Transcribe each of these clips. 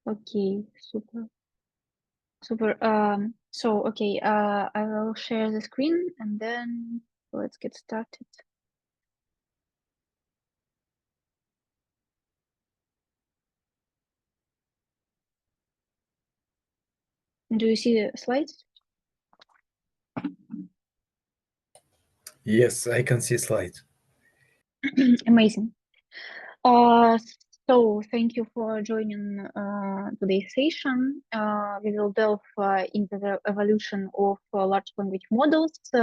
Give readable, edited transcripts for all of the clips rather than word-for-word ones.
Okay, super. So, okay, I will share the screen and then let's get started. Do you see the slides? Yes, I can see slides. Amazing. Uh, so thank you for joining today's session. We will delve into the evolution of large language models. We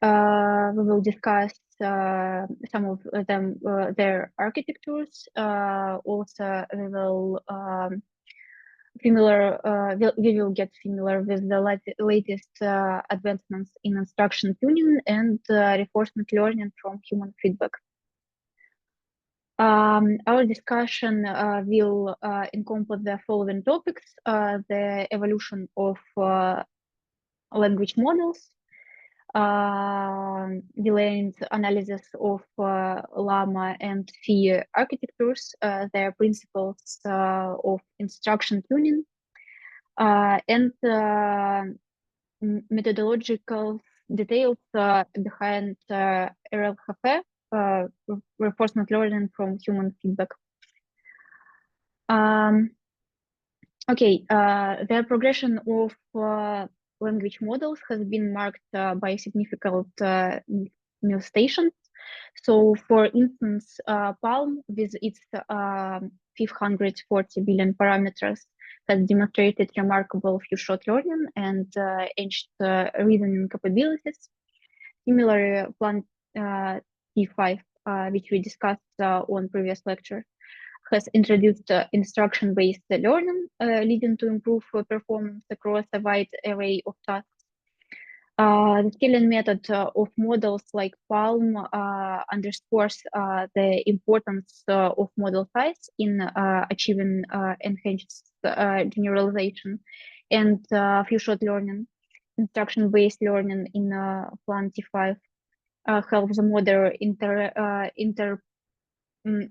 will discuss some of them, their architectures. Also, we will we will get familiar with the latest advancements in instruction tuning and reinforcement learning from human feedback. Our discussion will encompass the following topics: the evolution of language models, delayed analysis of Llama and Phi architectures, their principles of instruction tuning, and methodological details behind RLHF, reinforcement learning from human feedback. Okay, the progression of language models has been marked by significant mutations. So, for instance, Palm, with its 540 billion parameters, has demonstrated remarkable few-shot learning and edged reasoning capabilities. Similarly, Plant T5, which we discussed on previous lecture, has introduced instruction-based learning, leading to improved performance across a wide array of tasks. The scaling method of models like Palm underscores the importance of model size in achieving enhanced generalization and few-shot learning. Instruction-based learning in Plan T5 helps the model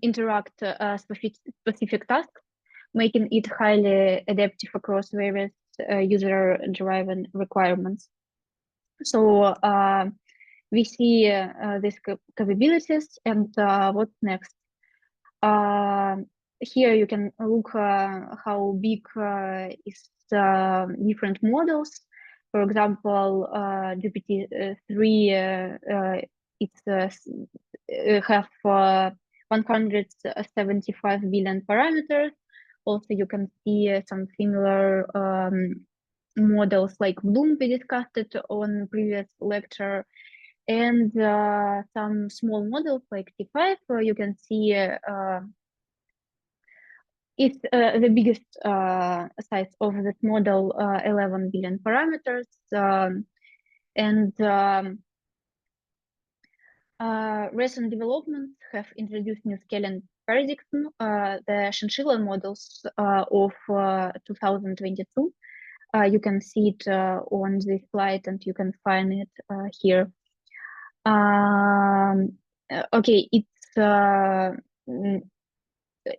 interact specific tasks, making it highly adaptive across various user-driven requirements. So we see these capabilities, and what's next? Here you can look how big is different models. For example, GPT-3 it's have 175 billion parameters. Also, you can see some similar models like Bloom we discussed it on previous lecture, and some small models like T5. You can see it's the biggest size of this model, 11 billion parameters, and recent developments have introduced new scaling paradigm, the chinchilla models of 2022. You can see it on this slide, and you can find it here. Okay, it's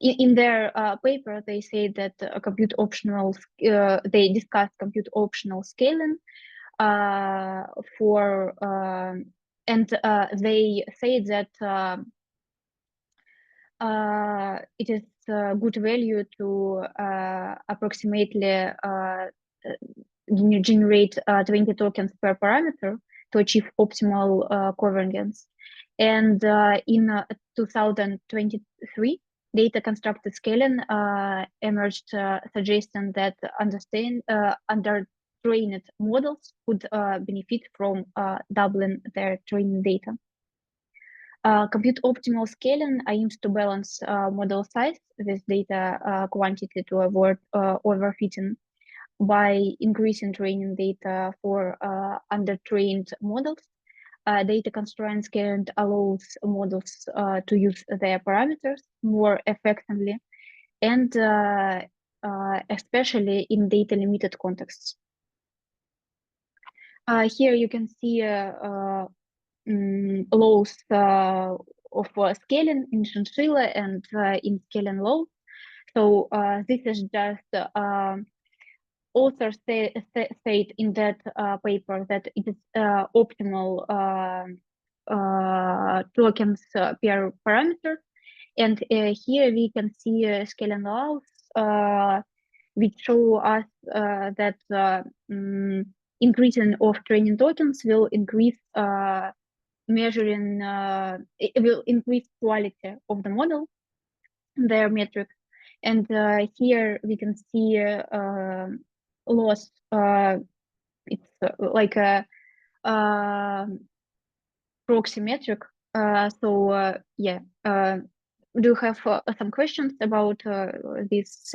in their paper, they say that compute optional. They discuss compute optional scaling for, and they say that it is good value to approximately generate 20 tokens per parameter to achieve optimal covariance. And in 2023, data constructed scaling emerged, suggesting that under-trained models could benefit from doubling their training data. Compute optimal scaling aims to balance model size with data quantity to avoid overfitting by increasing training data for under-trained models. Data constraint scaling allows models to use their parameters more effectively, and especially in data-limited contexts. Here you can see laws of scaling in chinchilla and in scaling law. So this is just authors state in that paper that it is optimal tokens per parameter. And here we can see scaling laws, which show us that increasing of training tokens will increase measuring, it will increase quality of the model, their metrics. And here we can see loss. It's like a proxy metric. So yeah, do you have some questions about these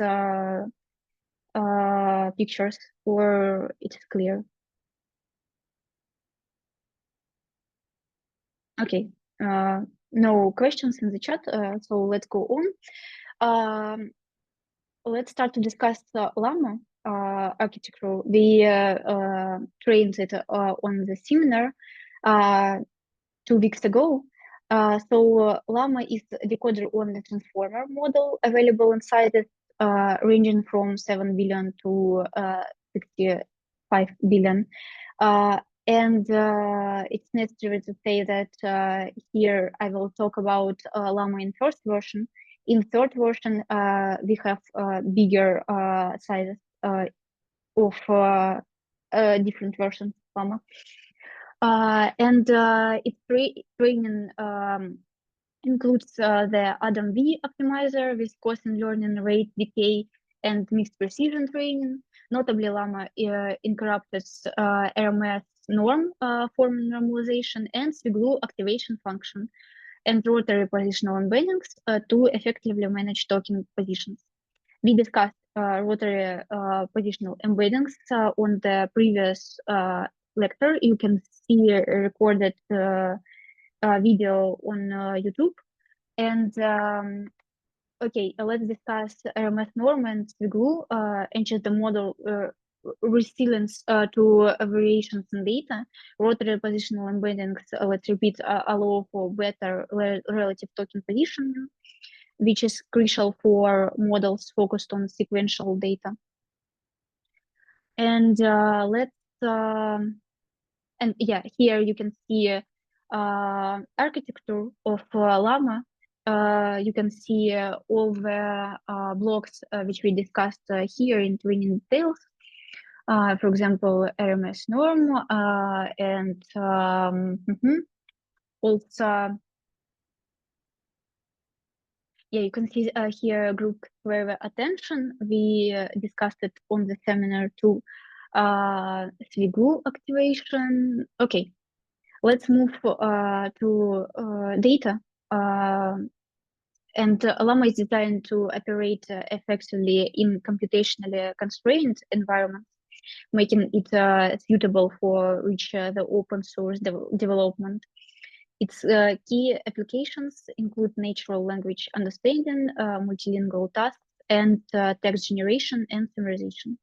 pictures, or it's clear? Okay, no questions in the chat, so let's go on. Let's start to discuss Llama architecture. We trained it on the seminar 2 weeks ago. So Llama is a decoder-only transformer model available in sizes ranging from 7 billion to 65 billion. And it's necessary to say that here I will talk about Llama in first version. In third version, we have bigger sizes of different versions of Llama. And its training includes the Adam V optimizer with Gaussian learning rate decay and mixed precision training. Notably, Llama incorporates RMS norm forming normalization and SWIGLU activation function and rotary positional embeddings to effectively manage token positions. We discussed rotary positional embeddings on the previous lecture. You can see a recorded video on YouTube. And okay, let's discuss RMS norm and SWIGLU and just the model resilience to variations in data. Rotary positional embeddings, let's repeat, allow for better relative token positioning, which is crucial for models focused on sequential data. And and yeah, here you can see architecture of Llama. You can see all the blocks which we discussed here in training details. For example, RMS norm and also, yeah, you can see here group query attention. We discussed it on the seminar too. SWIGLU activation. Okay, let's move to data. And Llama is designed to operate effectively in computationally constrained environments, making it suitable for which the open source development. Its key applications include natural language understanding, multilingual tasks, and text generation and summarization.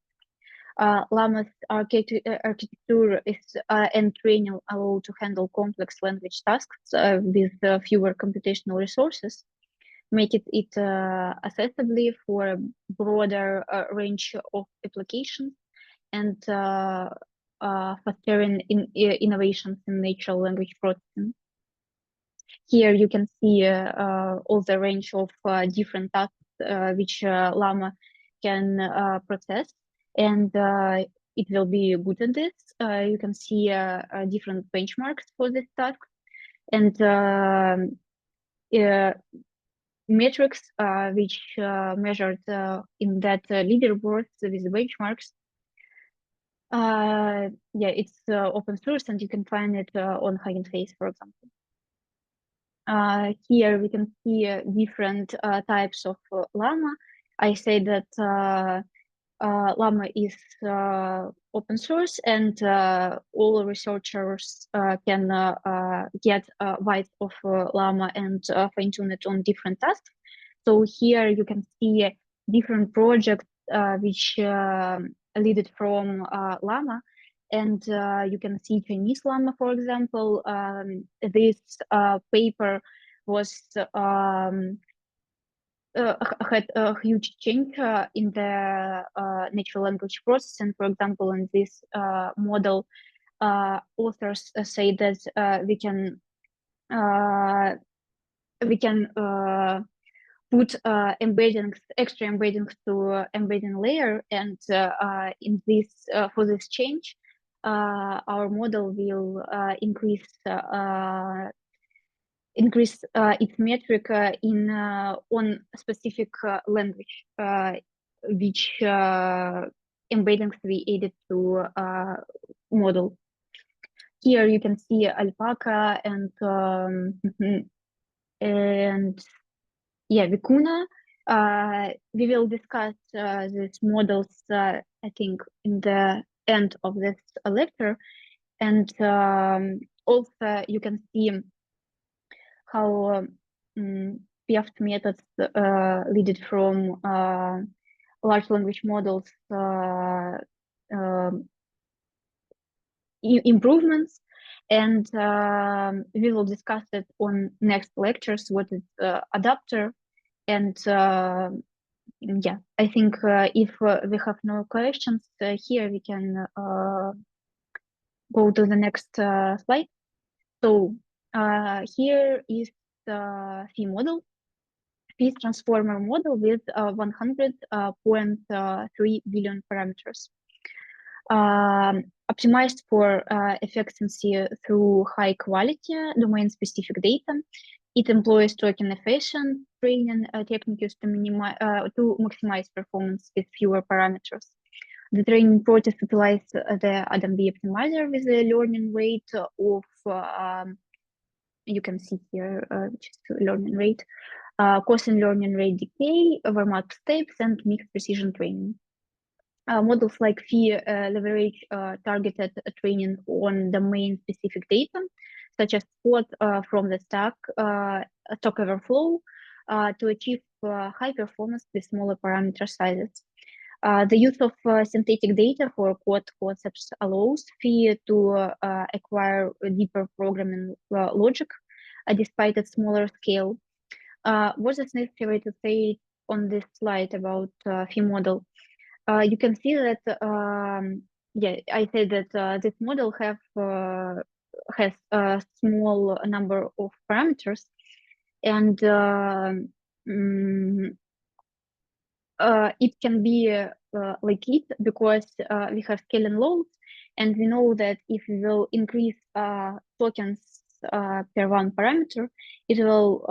Llama's architecture is and training allow to handle complex language tasks with fewer computational resources, make it accessibly for a broader range of applications, and fostering innovations in natural language processing. Here you can see all the range of different tasks which Llama can process, and it will be good at this. You can see different benchmarks for this task, and metrics which measured in that leaderboard with the benchmarks. Yeah, it's open source, and you can find it on Hugging Face, for example. Here we can see different types of Llama. I say that Llama is open source, and all researchers can get bytes of Llama and fine-tune it on different tasks. So here you can see different projects which lead from Llama. And you can see Chinese Llama, for example. This paper was had a huge change in the natural language processing. For example, in this model, authors say that we can put embeddings, extra embeddings to embedding layer, and in this for this change, our model will increase its metric in on specific language, which embeddings we added to model. Here you can see alpaca and yeah, vicuna. We will discuss these models, I think, in the end of this lecture, and also you can see how PF methods leaded from large language models improvements, and we will discuss it on next lectures, what is adapter, and yeah, I think if we have no questions here, we can go to the next slide. So here is the phi model, phi transformer model with 100.3 billion parameters. Optimized for efficiency through high quality domain-specific data. It employs tokenization training techniques to maximize performance with fewer parameters. The training process utilizes the ADAM-B optimizer with a learning rate of, you can see here, just learning rate, cosine learning rate decay, warm-up steps, and mixed precision training. Models like phi leverage targeted training on domain-specific data, such as spot from the Stack Overflow, to achieve high performance with smaller parameter sizes. The use of synthetic data for code concepts allows phi to acquire deeper programming logic despite its smaller scale. What is necessary to say on this slide about phi model? You can see that, yeah, I said that this model has a small number of parameters, and it can be like it because we have scaling laws, and we know that if we will increase tokens per one parameter, it will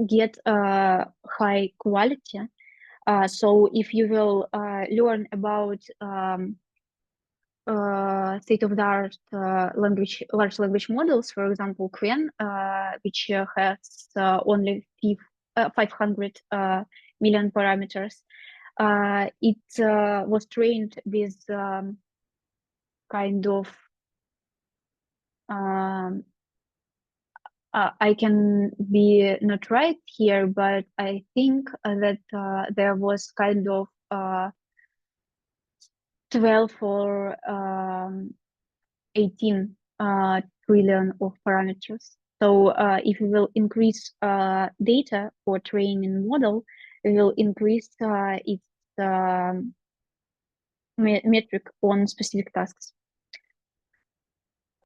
get high quality. So if you will learn about state-of-the-art large language models, for example, Qwen, which has only 500 million parameters, it was trained with kind of I can be not right here, but I think that there was kind of 12 or 18 trillion of parameters. So if we will increase data for training model, we will increase its metric on specific tasks.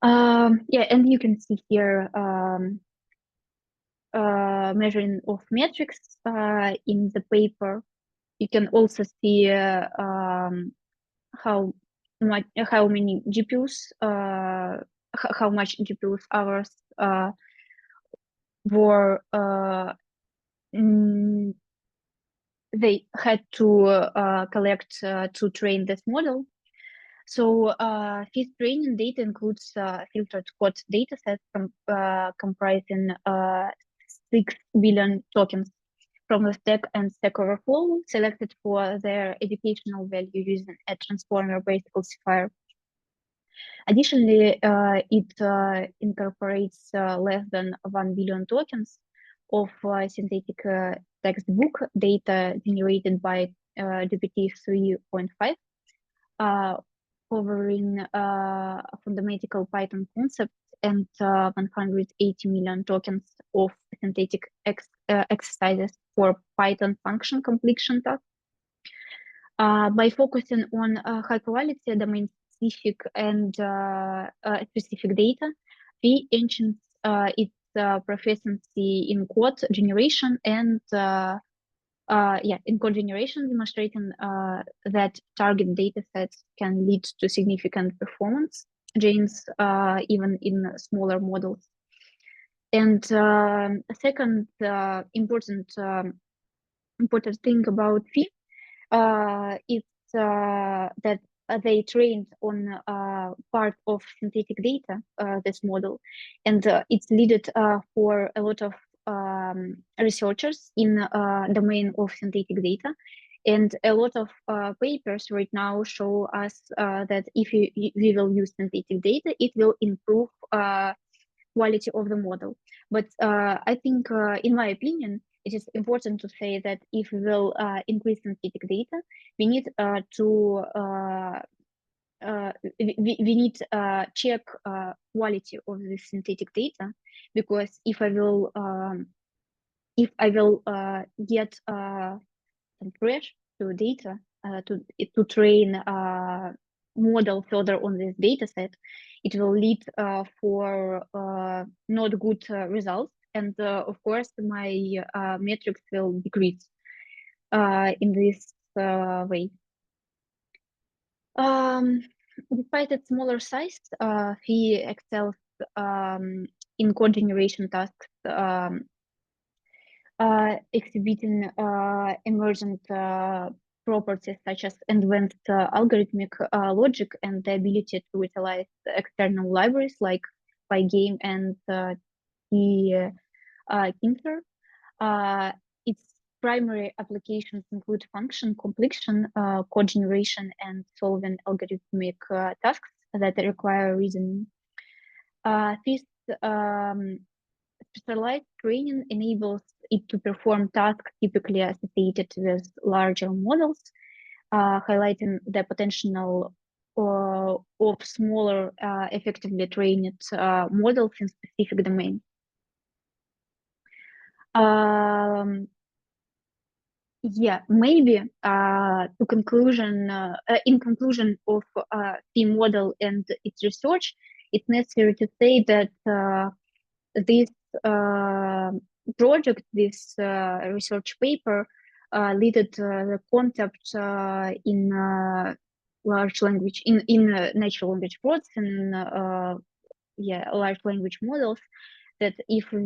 Yeah, and you can see here measuring of metrics in the paper. You can also see how many GPUs, how much GPUs hours were they had to collect to train this model. So this training data includes filtered code dataset comprising 6 billion tokens from the Stack and Stack Overflow, selected for their educational value using a transformer-based classifier. Additionally, it incorporates less than 1 billion tokens of synthetic textbook data generated by GPT 3.5, covering fundamental Python concepts and 180 million tokens of synthetic exercises for Python function completion tasks. By focusing on high quality, domain specific and specific data, we enhance its proficiency in code generation and in code generation, demonstrating that target data sets can lead to significant performance gains even in smaller models. And second important thing about Phi is that they trained on part of synthetic data, this model, and it's needed for a lot of researchers in domain of synthetic data. And a lot of papers right now show us that if we will use synthetic data, it will improve quality of the model. But I think, in my opinion, it is important to say that if we will increase synthetic data, we need to we need check quality of the synthetic data, because if I will get some fresh to data to train model further on this data set, it will lead for not good results, and of course my metrics will decrease in this way. Despite its smaller size, he excels in code generation tasks, exhibiting emergent properties such as advanced algorithmic logic and the ability to utilize external libraries like Pygame and Tkinter. Its primary applications include function completion, code generation, and solving algorithmic tasks that require reasoning. This specialized training enables it to perform tasks typically associated with larger models, highlighting the potential of smaller, effectively trained models in specific domains. Maybe in conclusion of the model and its research, it's necessary to say that this project, this research paper, leaded the concept in large language, in natural language processing, large language models, that if we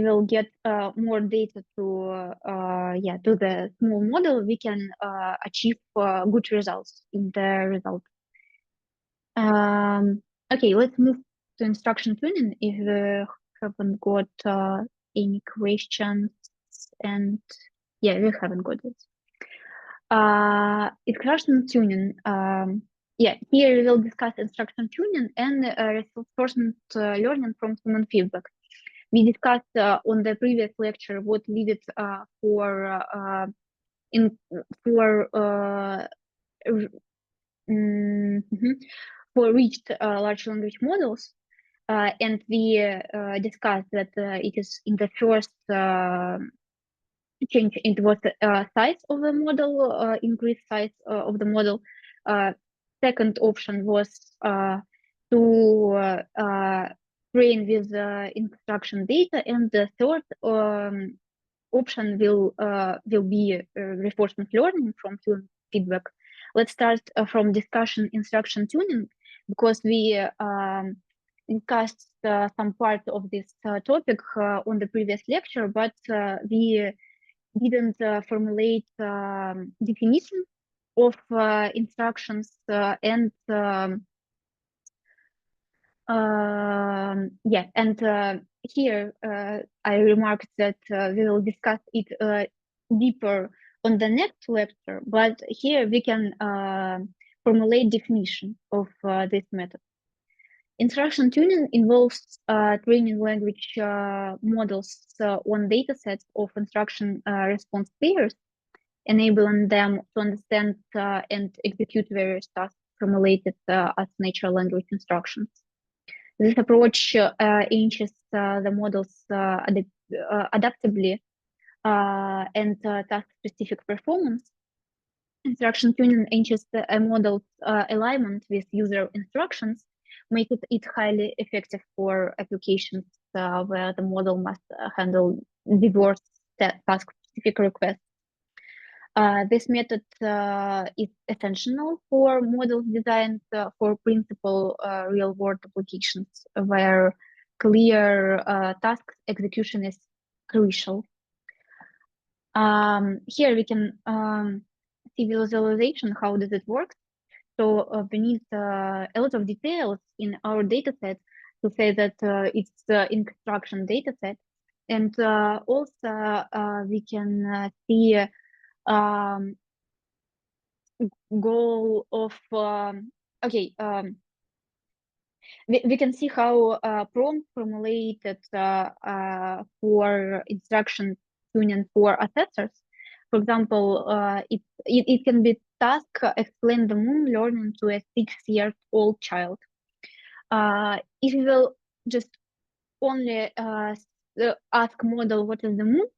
will get more data to the small model, we can achieve good results in the result. Okay, let's move to instruction tuning if we haven't got any questions. And yeah, we haven't got it. Instruction tuning. Here we will discuss instruction tuning and reinforcement learning from human feedback. We discussed on the previous lecture what needed for reached large language models, and we discussed that it is in the first change, it was size of the model, increased size of the model. Second option was to train with instruction data, and the third option will be reinforcement learning from human feedback. Let's start from discussion instruction tuning, because we discussed some part of this topic on the previous lecture, but we didn't formulate definition of instructions and here I remarked that we will discuss it deeper on the next lecture, but here we can formulate definition of this method. Instruction tuning involves training language models on datasets of instruction response pairs, enabling them to understand and execute various tasks formulated as natural language instructions. This approach enhances the model's adaptability and task-specific performance. Instruction tuning enhances a model's alignment with user instructions, making it highly effective for applications where the model must handle diverse task-specific requests. This method is essential for models designed for principal real-world applications where clear task execution is crucial. Here we can see visualization, how does it work. So we need a lot of details in our dataset to say that it's the instruction dataset. And also we can see goal of we can see how prompt formulated for instruction tuning for assessors. For example, it can be task explain the moon learning to a 6-year-old child. If you will just only ask model what is the moon,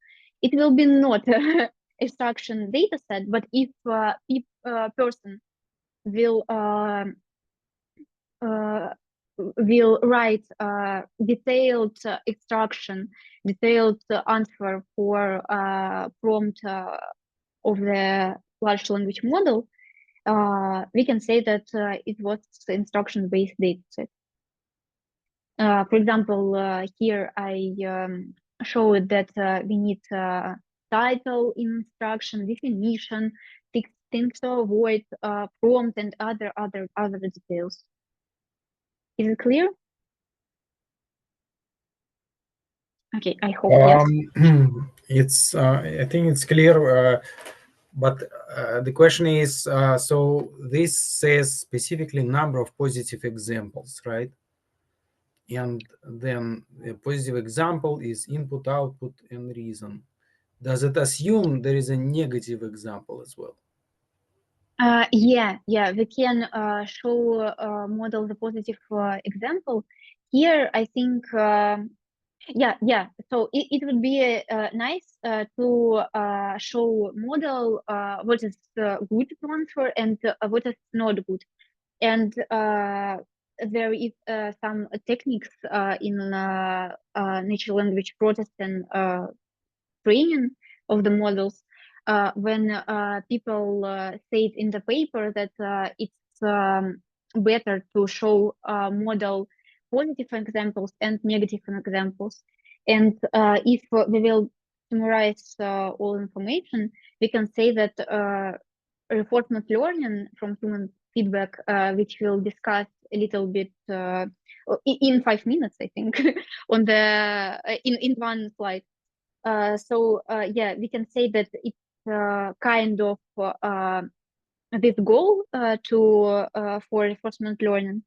it will be not instruction data set, but if person will write detailed instruction, detailed answer for prompt of the large language model, we can say that it was instruction-based dataset. For example, here I showed that we need title, instruction, definition, things to avoid, prompt, and other details. Is it clear? Okay, I hope yes. It's I think it's clear, but the question is, so this says specifically number of positive examples, right? And then a positive example is input, output, and reason. Does it assume there is a negative example as well? Yeah, we can show model the positive example. Here, I think, yeah. So it would be nice to show model what is good to answer and what is not good. And there is some techniques in natural language processing training of the models when people say in the paper that it's better to show model positive examples and negative examples. And if we will summarize all information, we can say that reinforcement learning from human feedback, which we'll discuss a little bit in 5 minutes, I think, on the in one slide. So yeah, we can say that it's kind of this goal to for reinforcement learning.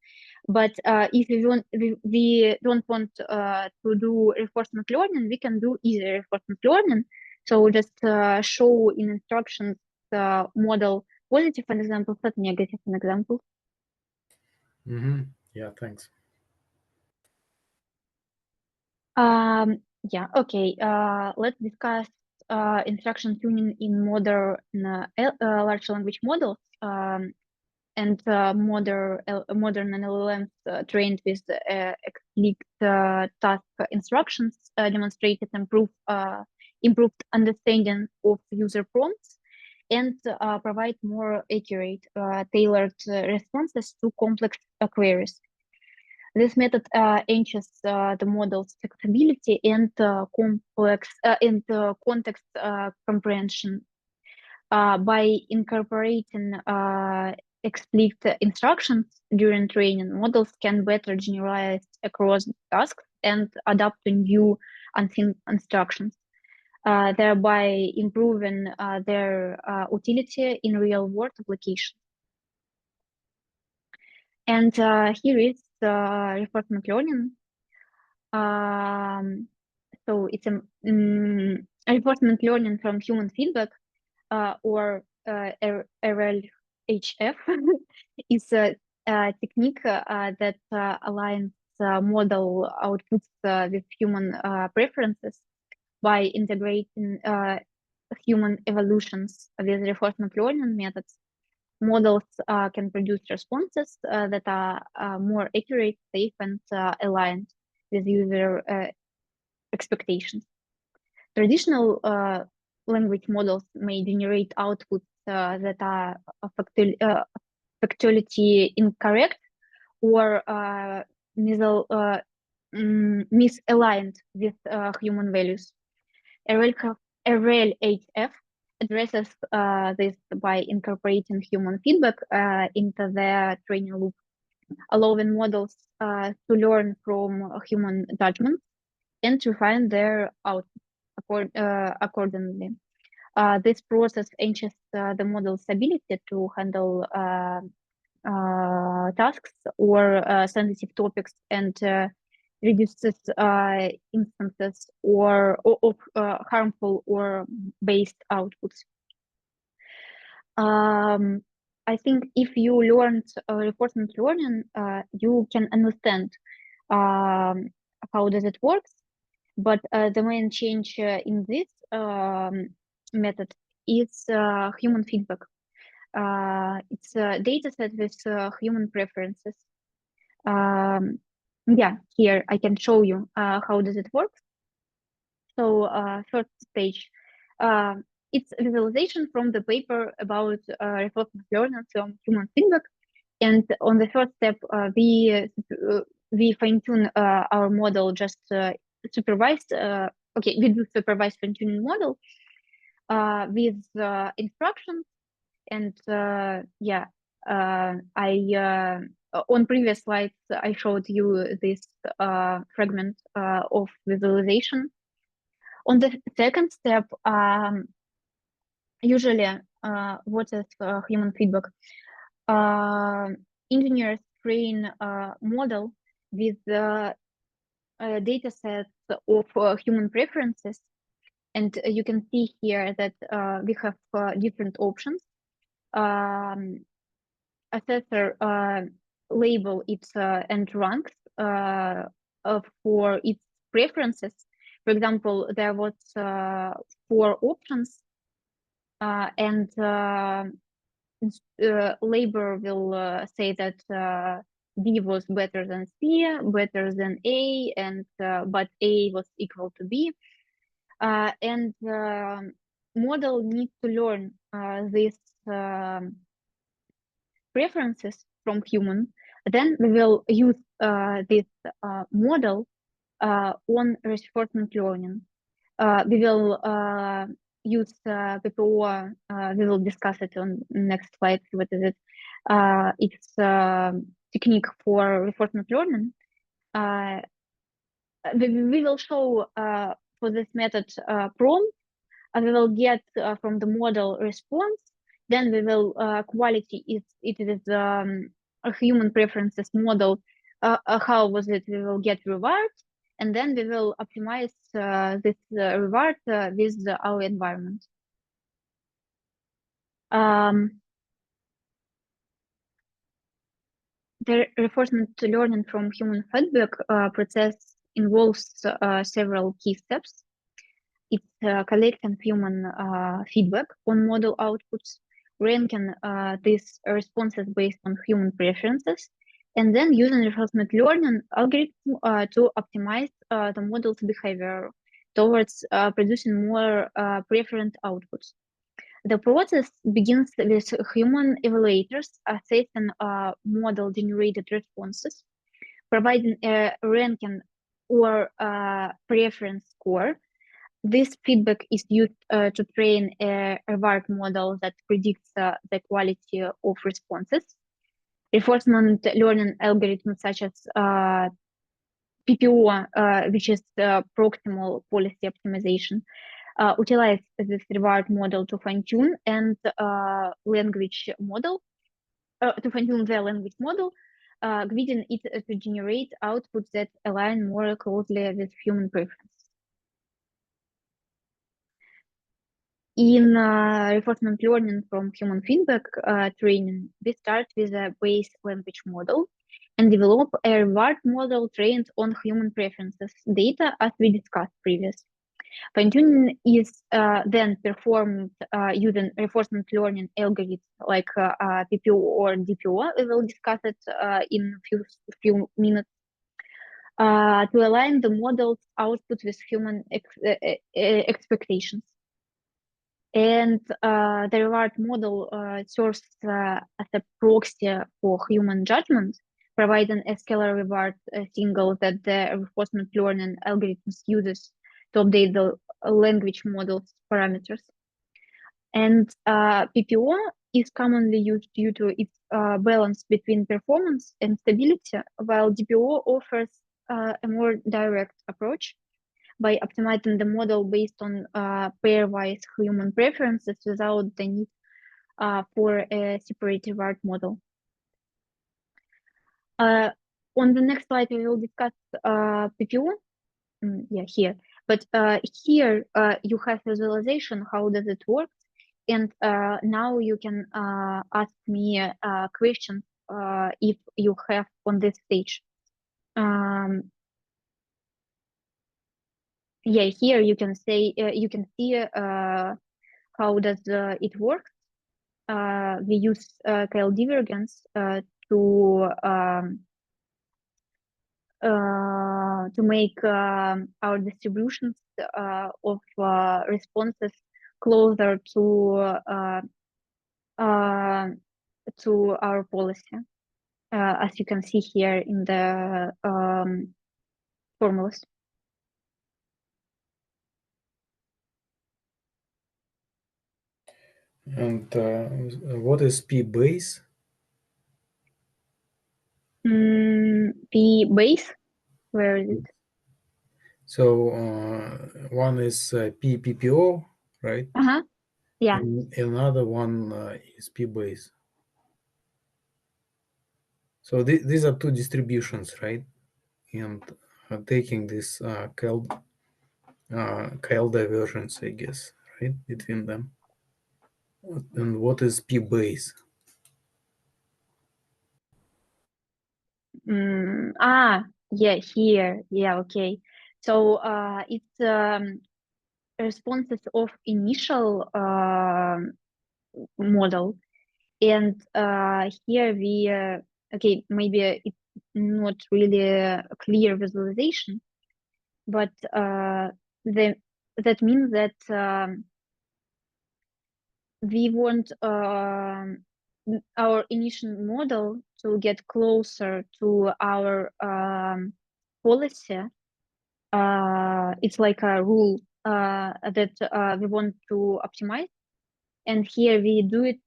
But if we don't want to do reinforcement learning, we can do easy reinforcement learning. So just show in instructions model positive examples and negative examples. Yeah, thanks. Yeah, okay. Let's discuss instruction tuning in modern large language models and modern LLMs trained with explicit task instructions demonstrated improved understanding of user prompts and provide more accurate, tailored responses to complex queries. This method enhances the model's flexibility and complex and context comprehension by incorporating explicit instructions during training. Models can better generalize across tasks and adapt to new unseen instructions, thereby improving their utility in real-world applications. And here is reinforcement learning. So it's a reinforcement learning from human feedback or RL Girafe-HF is a technique that aligns model outputs with human preferences by integrating human evolutions with reinforcement learning methods. Models can produce responses that are more accurate, safe, and aligned with user expectations. Traditional language models may generate outputs that are factually incorrect or misaligned with human values. RLHF addresses this by incorporating human feedback into the training loop, allowing models to learn from human judgments and refine their output accordingly. This process enhances the model's ability to handle tasks or sensitive topics and reduces instances of harmful or based outputs. I think if you learned reinforcement learning, you can understand how does it work. But the main change in this method is human feedback. It's a data set with human preferences. Yeah, here I can show you how does it work. So first stage, it's a visualization from the paper about reinforcement learning from human feedback. And on the first step, we fine-tune our model just supervised. Okay, we do supervised fine-tuning model with instructions. And yeah, on previous slides, I showed you this fragment of visualization. On the second step, usually, what is human feedback? Engineers train a model with data sets of human preferences. And you can see here that we have different options. Assessor label it and ranks for its preferences. For example, there was 4 options, and labor will say that B was better than C, better than A, and but A was equal to B. And model needs to learn these preferences from human. Then we will use this model on reinforcement learning. We will use PPO. We will discuss it on next slide. What is it? It's technique for reinforcement learning. We will show for this method prompt. We will get from the model response. Then we will quality it is a human preferences model. How was it? We will get reward, and then we will optimize this reward with our environment. The reinforcement learning from human feedback process involves several key steps. It's collecting human feedback on model outputs, ranking these responses based on human preferences, and then using reinforcement learning algorithm to optimize the model's behavior towards producing more preferent outputs. The process begins with human evaluators assessing model-generated responses, providing a ranking or preference score. This feedback is used to train a reward model that predicts the quality of responses. Reinforcement learning algorithms such as PPO, which is proximal policy optimization, utilize this reward model to fine-tune and language model to fine-tune the language model, guiding it to generate outputs that align more closely with human preference. In reinforcement learning from human feedback training, we start with a base language model and develop a reward model trained on human preferences data as we discussed previously. Fine-tuning is then performed using reinforcement learning algorithms like PPO or DPO. We will discuss it in a few minutes to align the model's output with human expectations. And the reward model serves as a proxy for human judgment, providing a scalar reward single that the reinforcement learning algorithms uses to update the language model's parameters. And PPO is commonly used due to its balance between performance and stability, while DPO offers a more direct approach by optimizing the model based on pairwise human preferences without the need for a separate reward model. On the next slide, we will discuss PPO. Here. But here you have visualization, how does it work? And now you can ask me questions if you have on this stage. Here you can say you can see how does it work. We use KL divergence to make our distributions of responses closer to our policy, as you can see here in the formulas. And what is P base? P base, where is it? So one is P PPO, right? Yeah. And another one is P base. So these are two distributions, right? And taking this KL divergence, I guess, right, between them. And what is P base? Here. Okay. So it's responses of initial model, and here we okay, maybe it's not really a clear visualization, but that means that we want our initial model to get closer to our policy. It's like a rule that we want to optimize, and here we do it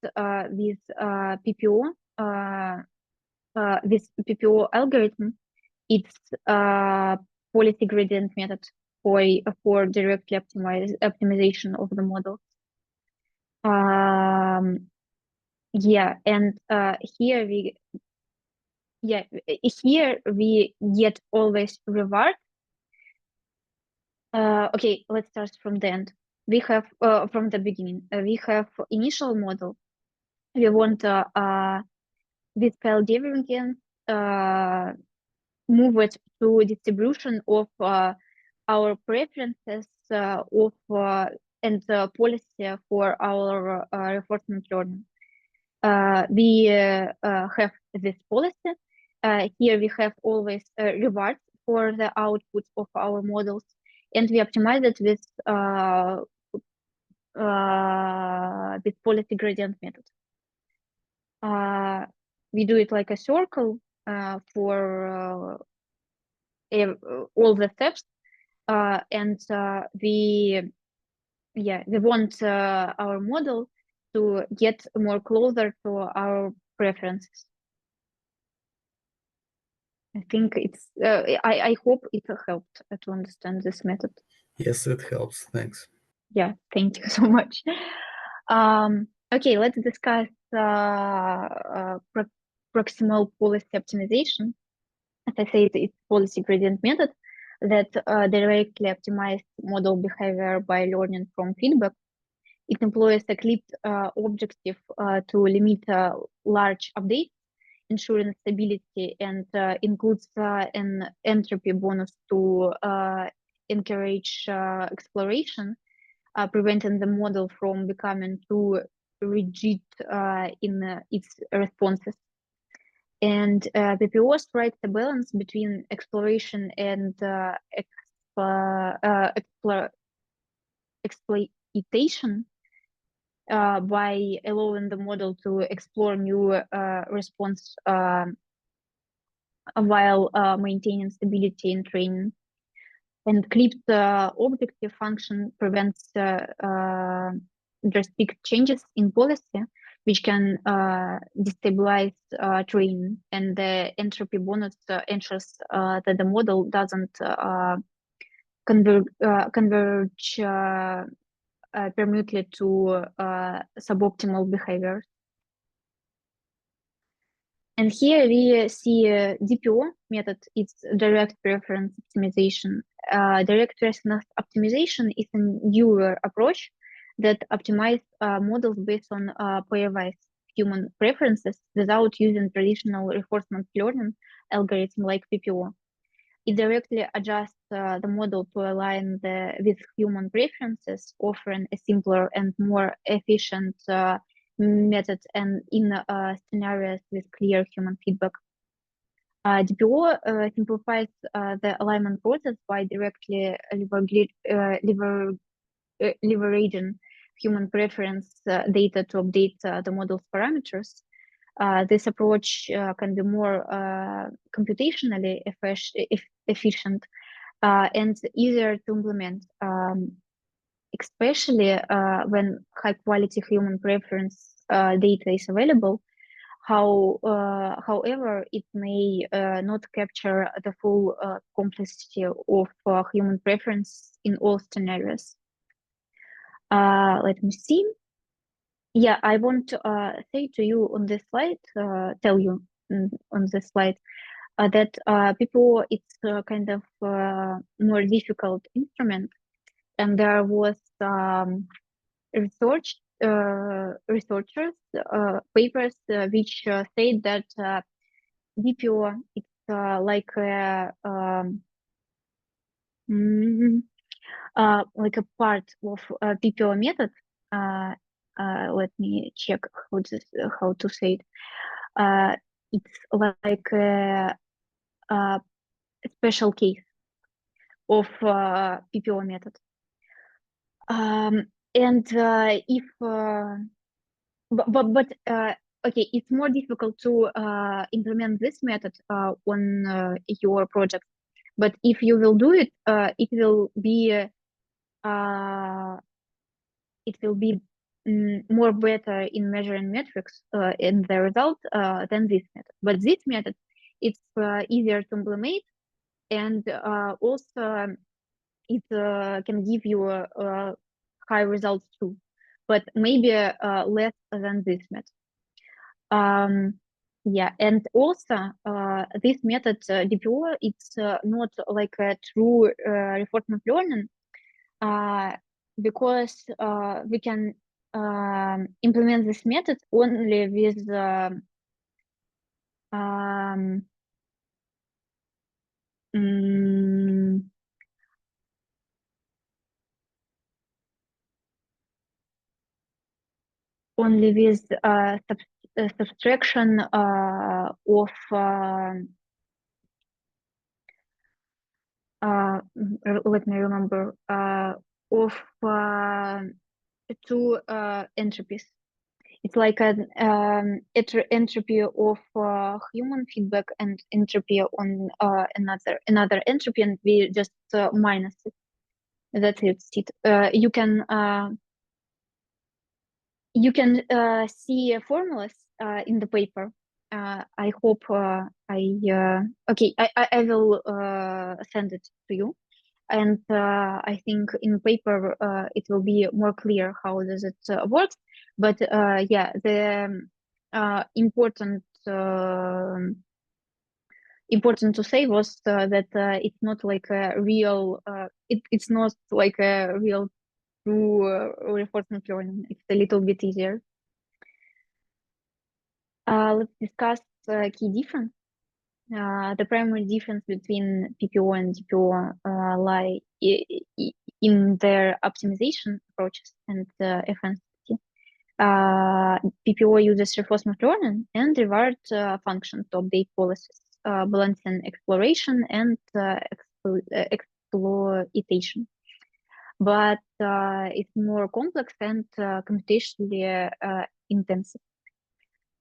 with PPO. This PPO algorithm, it's policy gradient method for directly optimization of the model. And here we get always reward. Okay, let's start from the end. We have from the beginning. We have initial model. We want this KL divergence move it to distribution of our preferences of and policy for our reinforcement learning. We have this policy. Here we have always rewards for the output of our models, and we optimize it with policy gradient method. We do it like a circle for all the steps, and we want our model to get more closer to our preferences. I think it's I hope it helped to understand this method. Yes, it helps. Thanks. Yeah, thank you so much. Okay, let's discuss proximal policy optimization. As I said, it's policy gradient method that directly optimizes model behavior by learning from feedback. It employs a clipped objective to limit large updates, ensuring stability, and includes an entropy bonus to encourage exploration, preventing the model from becoming too rigid in its responses. And PPO strikes a balance between exploration and exploitation by allowing the model to explore new response while maintaining stability in training. And clipped objective function prevents drastic changes in policy, which can destabilize training. And the entropy bonus ensures that the model doesn't converge permanently to suboptimal behavior. And here we see DPO method. It's direct preference optimization. Direct preference optimization is a newer approach that optimizes models based on pairwise human preferences without using traditional reinforcement learning algorithm like PPO. It directly adjusts the model to align with human preferences, offering a simpler and more efficient method and in scenarios with clear human feedback. DPO simplifies the alignment process by directly leveraging human preference data to update the model's parameters. This approach can be more computationally efficient and easier to implement, especially when high-quality human preference data is available. However, it may not capture the full complexity of human preference in all scenarios. Let me see. Yeah, I want to say to you on this slide, tell you on this slide that people, it's kind of more difficult instrument, and there was researchers papers which state that DPO it's like a part of PPO method. Let me check how to say it. It's like a special case of PPO method. And if okay, it's more difficult to implement this method on your project. But if you will do it, it will be more better in measuring metrics in the result than this method. But this method, it's easier to implement, and also it can give you high results too, but maybe less than this method. Yeah, and also this method DPO, it's not like a true reinforcement learning because we can implement this method only with only with subtraction of let me remember of two entropies. It's like an entropy of human feedback and entropy on another entropy, and we just minus it. That's it. You can see formulas in the paper. I hope okay. I will send it to you, and I think in paper it will be more clear how does it works. But yeah, the important to say was that it's not like a real. It's not like a real through reinforcement learning. It's a little bit easier. Let's discuss key difference. The primary difference between PPO and DPO lie in their optimization approaches and efficiency. PPO uses reinforcement learning and reward function to update policies, balancing exploration and exploitation. But it's more complex and computationally intensive.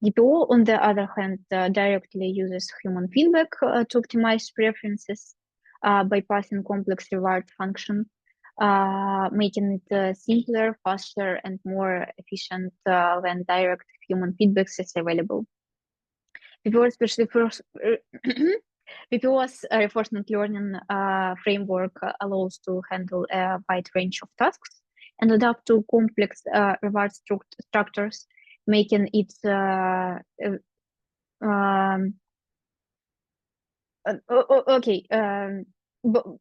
DPO, on the other hand, directly uses human feedback to optimize preferences, bypassing complex reward function, making it simpler, faster, and more efficient when direct human feedback is available. PPO, especially first, PPO's reinforcement learning framework allows to handle a wide range of tasks and adapt to complex reward structures, making it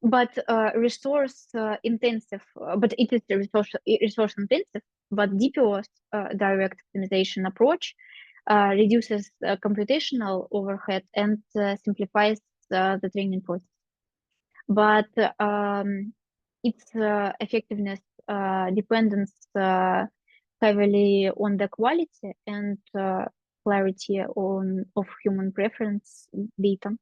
but resource intensive. But it is resource intensive. But DPO's direct optimization approach reduces computational overhead and simplifies the training process. But its effectiveness depends heavily on the quality and clarity of human preference data.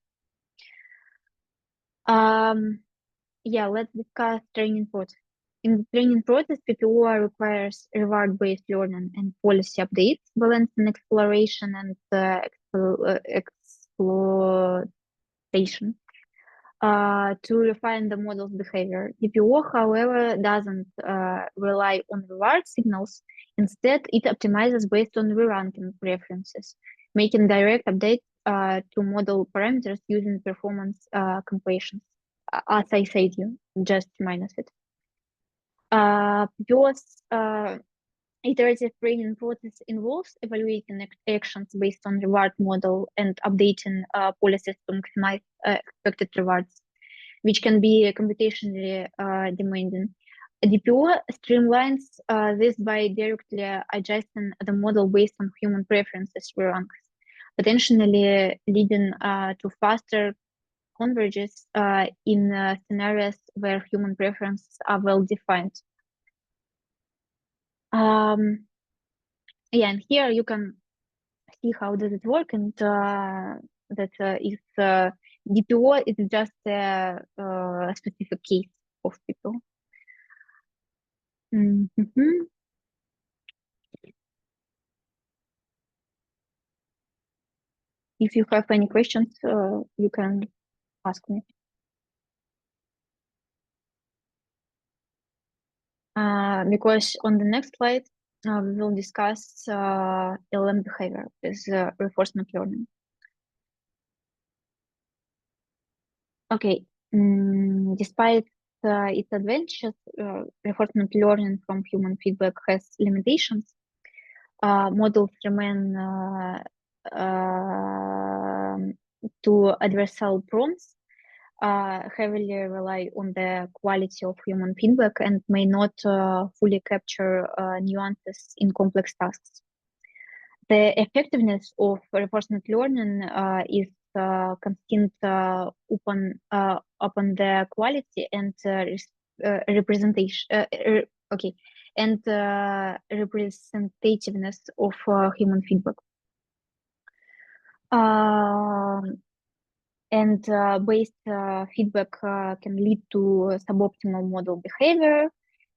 Let's discuss training process. In the training process, PPO requires reward-based learning and policy updates, balancing exploration and exploitation to refine the model's behavior. PPO, however, doesn't rely on reward signals. Instead, it optimizes based on re-ranking preferences, making direct updates to model parameters using performance comparisons. As I said, you just minus it. PPO's iterative training process involves evaluating actions based on reward model and updating policies to maximize expected rewards, which can be computationally demanding. DPO streamlines this by directly adjusting the model based on human preferences ranks, potentially leading to faster converges in scenarios where human preferences are well defined. And here you can see how does it work, and that if DPO is just a specific case of people. If you have any questions, you can ask me. Because on the next slide, we will discuss LLM behavior with reinforcement learning. Okay, despite its advantages, reinforcement learning from human feedback has limitations. Models remain to adversarial prompts, heavily rely on the quality of human feedback and may not fully capture nuances in complex tasks. The effectiveness of reinforcement learning is contingent upon the quality and representation. And representativeness of human feedback. Based feedback can lead to suboptimal model behavior.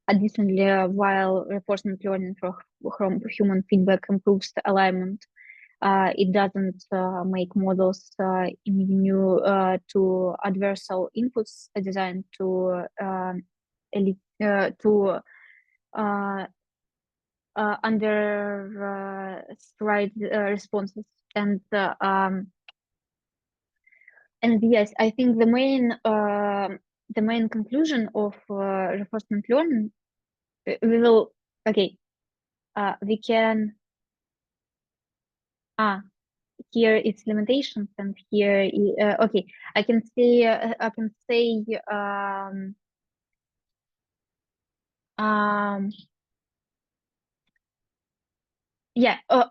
Additionally, while reinforcement learning from human feedback improves the alignment, it doesn't make models immune to adversarial inputs designed to underride responses. And yes, I think the main conclusion of reinforcement learning, we can here it's limitations, and here I can say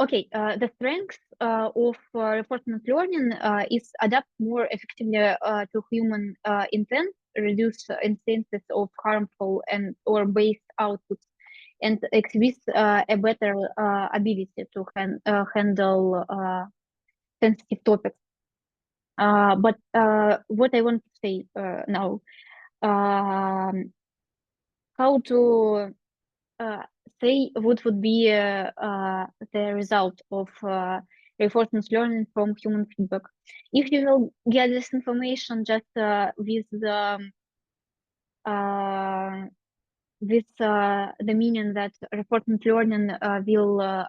Okay. The strength of reinforcement learning is adapt more effectively to human intent, reduce instances of harmful and or based outputs, and exhibits a better ability to handle sensitive topics. But what I want to say now, how to say what would be the result of reinforcement learning from human feedback. If you will get this information just with the meaning that reinforcement learning will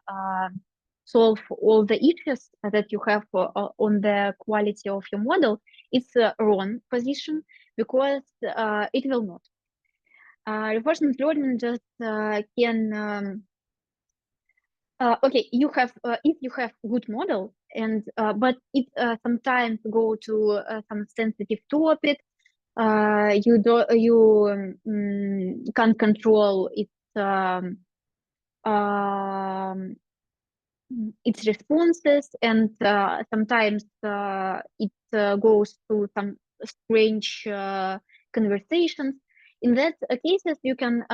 solve all the issues that you have on the quality of your model, it's a wrong position, because it will not. Reinforcement learning just can okay, you have if you have good model, and but it sometimes go to some sensitive topic, you can't control its responses, and sometimes it goes to some strange conversations. In that cases, you can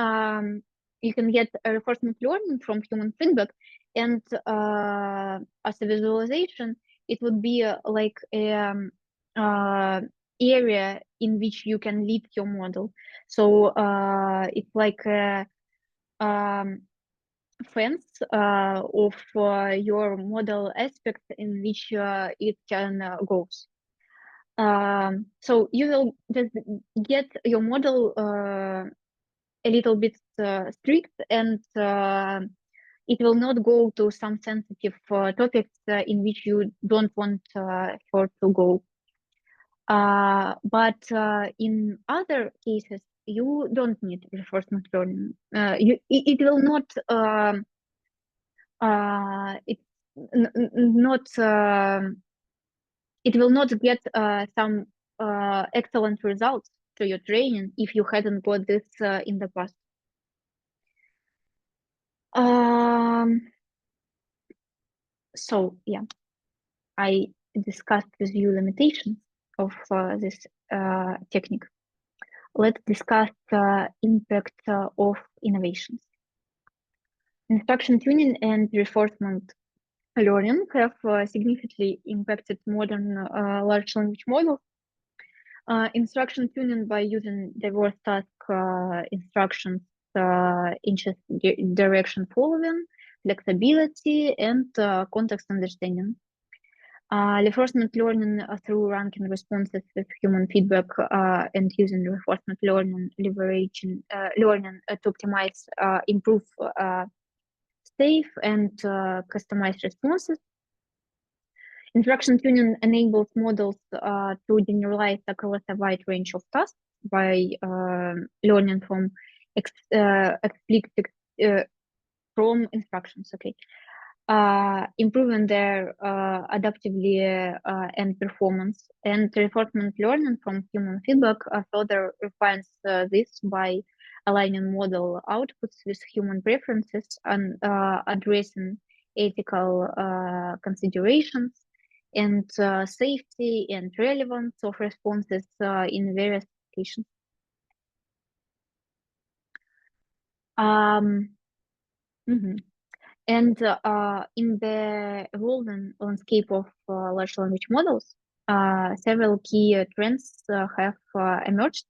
get a reinforcement learning from human feedback, and as a visualization, it would be like a area in which you can lead your model. So it's like a fence of your model aspect in which it can go. So you will just get your model a little bit strict, and it will not go to some sensitive topics in which you don't want her to go. But in other cases, you don't need reinforcement learning. It will not. It's not. It will not get some excellent results to your training if you hadn't got this in the past. So yeah, I discussed with you limitations of this technique. Let's discuss the impact of innovations. Instruction tuning and reinforcement learning have significantly impacted modern large language models. Instruction tuning by using diverse task instructions, interest direction following, flexibility, and context understanding. Reinforcement learning through ranking responses with human feedback and using reinforcement learning, leveraging learning to optimize, improve safe and customized responses. Instruction tuning enables models to generalize across a wide range of tasks by learning from explicit from instructions. Okay. Improving their adaptively and performance. And reinforcement learning from human feedback further refines this by aligning model outputs with human preferences and addressing ethical considerations and safety and relevance of responses in various applications. And in the evolving landscape of large language models, several key trends have emerged.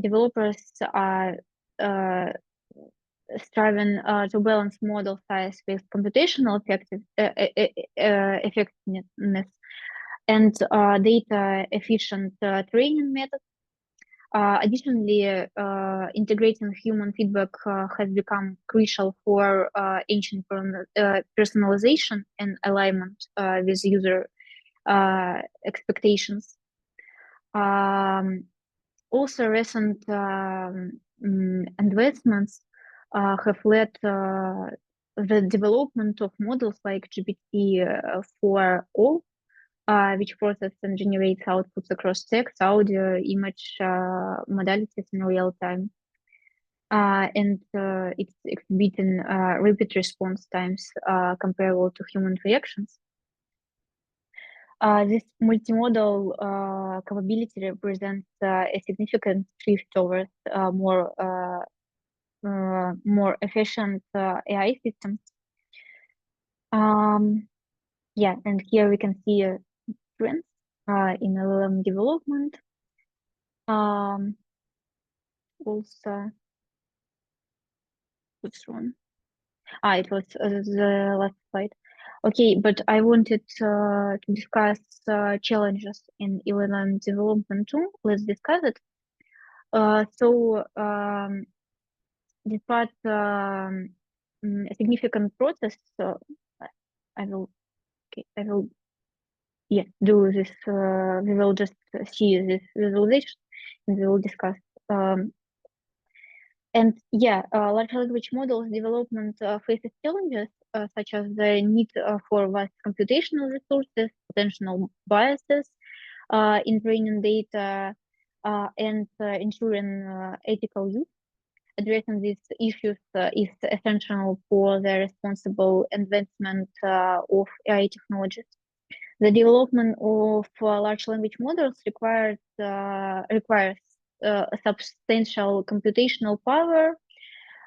Developers are striving to balance model size with computational effectiveness and data efficient training methods. Additionally, integrating human feedback has become crucial for ancient personalization and alignment with user expectations. Also, recent investments have led the development of models like GPT-4o, which processes and generates outputs across text, audio, image modalities in real time. and it's exhibiting repeat response times comparable to human reactions. This multimodal capability represents a significant shift towards more efficient AI systems. Yeah, and here we can see trends in LLM development. Also, which one? It was the last slide. Okay, but I wanted to discuss challenges in LLM development too. Let's discuss it. Despite a significant process, I will do this. We will just see this visualization and we will discuss. Large language models development faces challenges such as the need for vast computational resources, potential biases in training data, and ensuring ethical use. Addressing these issues is essential for the responsible advancement of AI technologies. The development of large language models requires substantial computational power,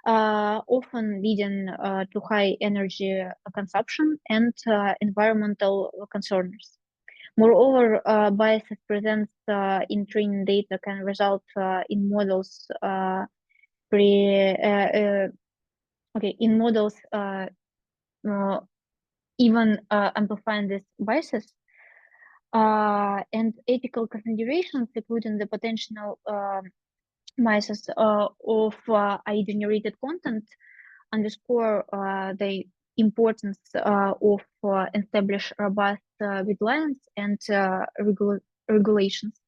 often leading to high energy consumption and environmental concerns. Moreover, biases present in training data can result in models even amplifying these biases. And ethical considerations, including the potential biases of AI-generated content, underscore the importance of establish robust guidelines and regulations.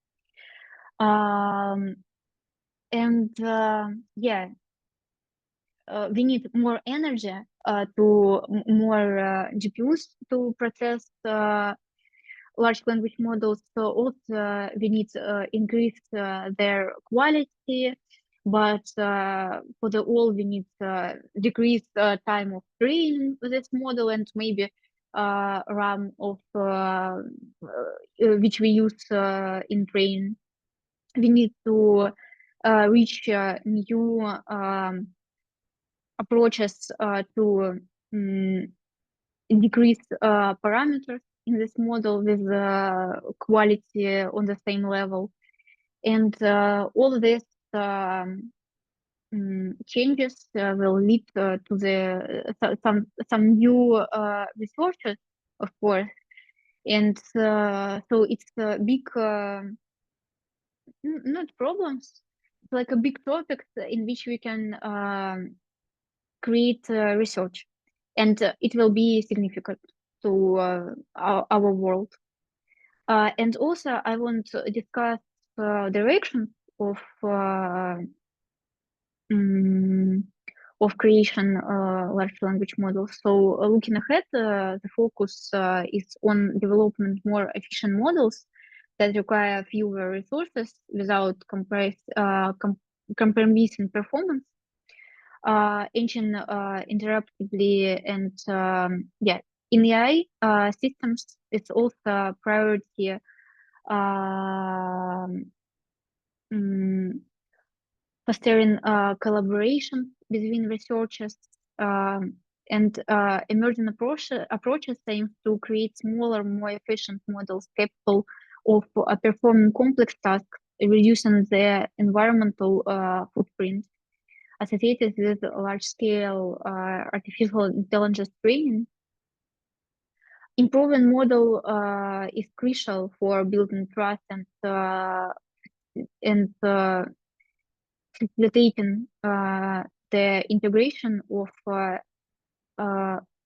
We need more energy to more GPUs to process large language models. So also we need increase their quality, but for the all we need decrease time of training with this model and maybe RAM of which we use in training. We need to reach new approaches to decrease parameters in this model with quality on the same level. And all of this changes will lead to the some new resources, of course. And so it's a big, not problems, it's like a big topic in which we can create research, and it will be significant to our world. And also, I want to discuss directions of creation large language models. So looking ahead, the focus is on development more efficient models that require fewer resources without compromising performance. Engine interruptibly and in AI systems, it's also priority fostering collaboration between researchers and emerging approaches aims to create smaller, more efficient models capable of performing complex tasks, reducing their environmental footprint associated with large-scale artificial intelligence training. Improving model is crucial for building trust and facilitating the integration of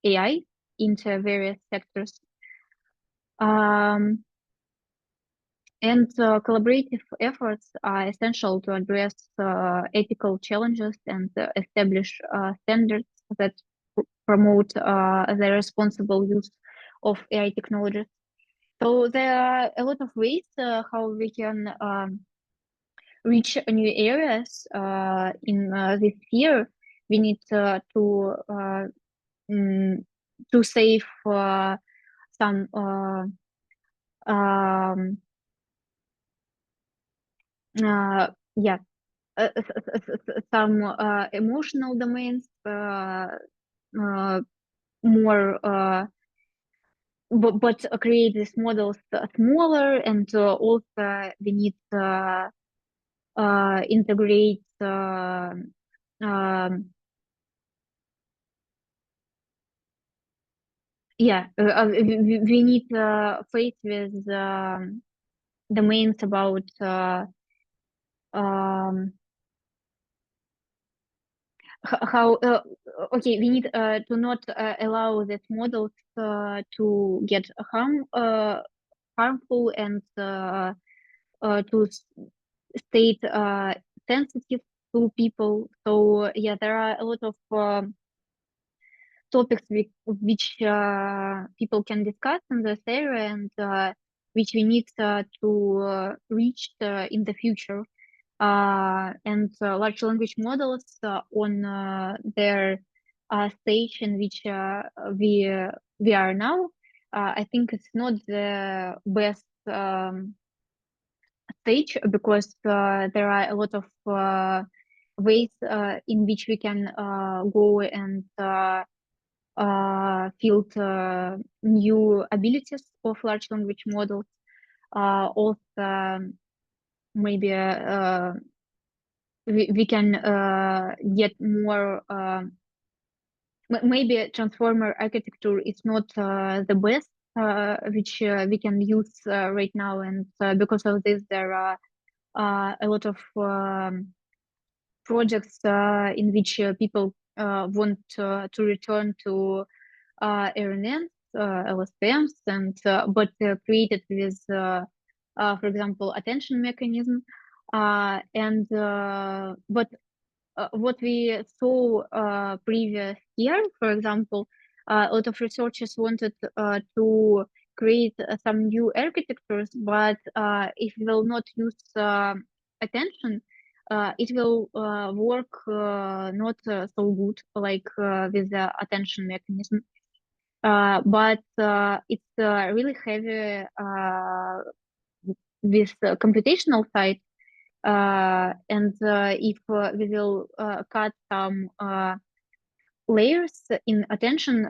AI into various sectors. And collaborative efforts are essential to address ethical challenges and establish standards that promote the responsible use of AI technologies. So there are a lot of ways how we can reach new areas in this sphere, we need to save some yeah some emotional domains, more but create these models smaller, and also we need integrate we need face with domains about how okay, we need to not allow these models to get harmful, and to state sensitive to people. So yeah, there are a lot of topics which people can discuss in this area, and which we need to reach in the future. And large language models on their stage in which we are now, I think it's not the best stage, because there are a lot of ways in which we can go and field new abilities of large language models. Also, maybe we can get more. Maybe transformer architecture is not the best which we can use right now, and because of this, there are a lot of projects in which people want to return to RNNs, LSTMs, and but created with, for example, attention mechanism, and but what we saw previous year, for example, a lot of researchers wanted to create some new architectures, but if we will not use attention, it will work not so good like with the attention mechanism. But it's really heavy with computational side. And if we will cut some layers in attention,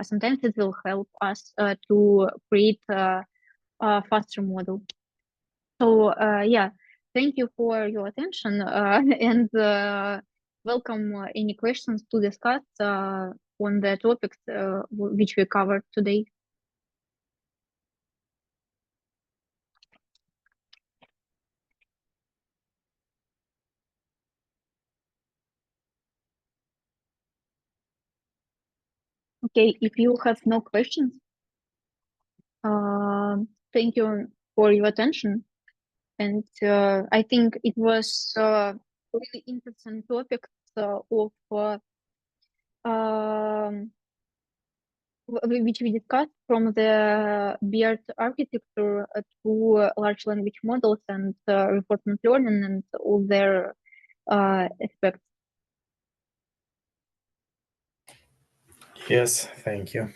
sometimes it will help us to create a faster model. So yeah, thank you for your attention, and welcome any questions to discuss on the topics which we covered today. Okay, if you have no questions, thank you for your attention. And I think it was really interesting topics of which we discussed, from the BERT architecture to large language models and reinforcement learning and all their aspects. Yes, thank you.